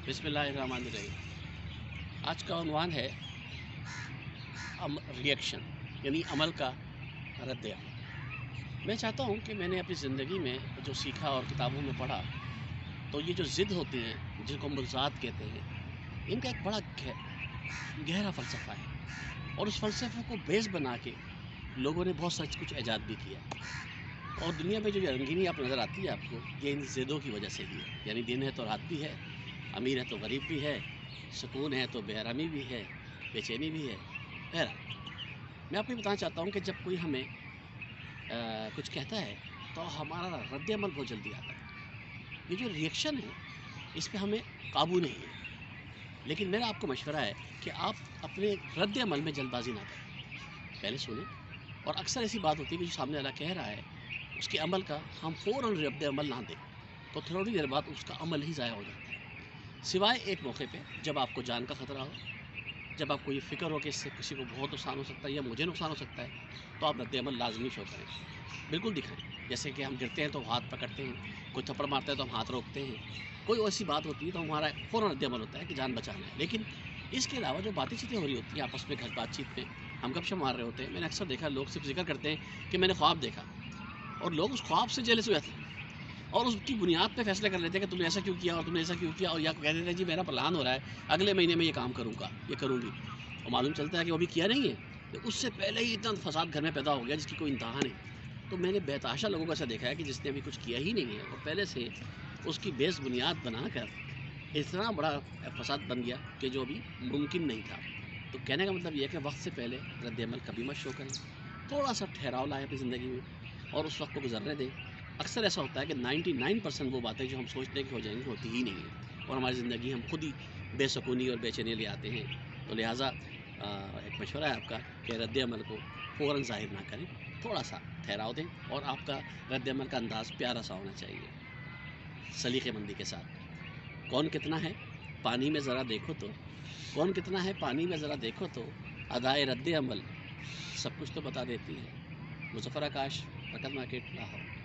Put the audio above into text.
बिस्मिल्लाहिर्रहमानिर्रहीम। आज का उन्वान है रिएक्शन, यानी अमल का रद्द-ए-अमल। मैं चाहता हूँ कि मैंने अपनी ज़िंदगी में जो सीखा और किताबों में पढ़ा, तो ये जो ज़िद होती हैं जिनको मुल्ज़ात कहते हैं, इनका एक बड़ा गहरा फ़लसफ़ा है और उस फ़लसफ़े को बेस बना के लोगों ने बहुत सच कुछ ईजाद भी किया। और दुनिया में जो ये रंगीनी आप नज़र आती है आपको, ये इन ज़िदों की वजह से ही है। यानी दिन है तो रात भी है, अमीर है तो गरीब भी है, सुकून है तो बेआरामी भी है, बेचैनी भी है। बहरहाल मैं आपको ये बताना चाहता हूँ कि जब कोई हमें कुछ कहता है तो हमारा रद्द अमल बहुत जल्दी आता है। ये जो रिएक्शन है, इस पे हमें काबू नहीं है। लेकिन मेरा आपको मशवरा है कि आप अपने रद्द अमल में जल्दबाजी ना करें। पहले सुनें। और अक्सर ऐसी बात होती है कि जो सामने वाला कह रहा है, उसके अमल का हम फ़ौरन रद्द अमल ना दें, तो थोड़ी देर बाद उसका अमल ही ज़ाया हो जाता है। सिवाय एक मौके पे, जब आपको जान का ख़तरा हो, जब आपको ये फ़िक्र हो कि इससे किसी को बहुत नुकसान हो सकता है या मुझे नुकसान हो सकता है, तो आप रद्द अमल लाज़मी शो करें। बिल्कुल दिखाएँ। जैसे कि हम गिरते हैं तो हाथ पकड़ते हैं, कोई थप्पड़ मारता है तो हम हाथ रोकते हैं, कोई ऐसी बात होती है तो हमारा फ़ौरन रद्द अमल होता है कि जान बचाना है। लेकिन इसके अलावा जो बातें-चीतें हो रही होती हैं आपस में, घर बातचीत में, हम गपशप मार रहे होते हैं। मैंने अक्सर देखा, लोग सिर्फ़ ज़िक्र करते हैं कि मैंने ख्वाब देखा, और लोग उस ख्वाब से जेलस हो जाते हैं और उसकी बुनियाद पे फ़ैसले कर लेते हैं कि तुमने ऐसा क्यों किया और तुमने ऐसा क्यों किया, और या कह देते हैं जी मेरा प्लान हो रहा है, अगले महीने में ये काम करूँगा, ये करूँगी, और मालूम चलता है कि वो अभी किया नहीं है। तो उससे पहले ही इतना फ़साद घर में पैदा हो गया जिसकी कोई इंतहा नहीं। तो मैंने बेतहाशा लोगों को ऐसा देखा है कि जिसने अभी कुछ किया ही नहीं है और पहले से उसकी बेस बुनियाद बनाकर इतना बड़ा फ़साद बन गया कि जो अभी मुमकिन नहीं था। तो कहने का मतलब ये है कि वक़्त से पहले रद्द-ए-अमल कभी मत शो करें। थोड़ा-सा ठहराव लाएँ अपनी ज़िंदगी में और उस वक़्त को गुज़रने दें। अक्सर ऐसा होता है कि 99% वो बातें जो हम सोचते हैं कि हो जाएँगी, होती ही नहीं हैं, और हमारी ज़िंदगी हम खुद ही बेसुकूनी और बेचैनी ले आते हैं। तो लिहाज़ा एक मशवरा है आपका कि रद्द-ए-अमल को फ़ौरन ज़ाहिर ना करें, थोड़ा-सा ठहराव दें, और आपका रद्द-ए-अमल का अंदाज़ प्यारा-सा होना चाहिए, सलीक़े-मंदी के साथ। कौन कितना है पानी में ज़रा देखो तो, कौन कितना है पानी में ज़रा देखो तो, अदाए रद्द-ए-अमल सब कुछ तो बता देती है। मुज़फ़्फ़र आकाश, बरकत मार्केट, लाहौर।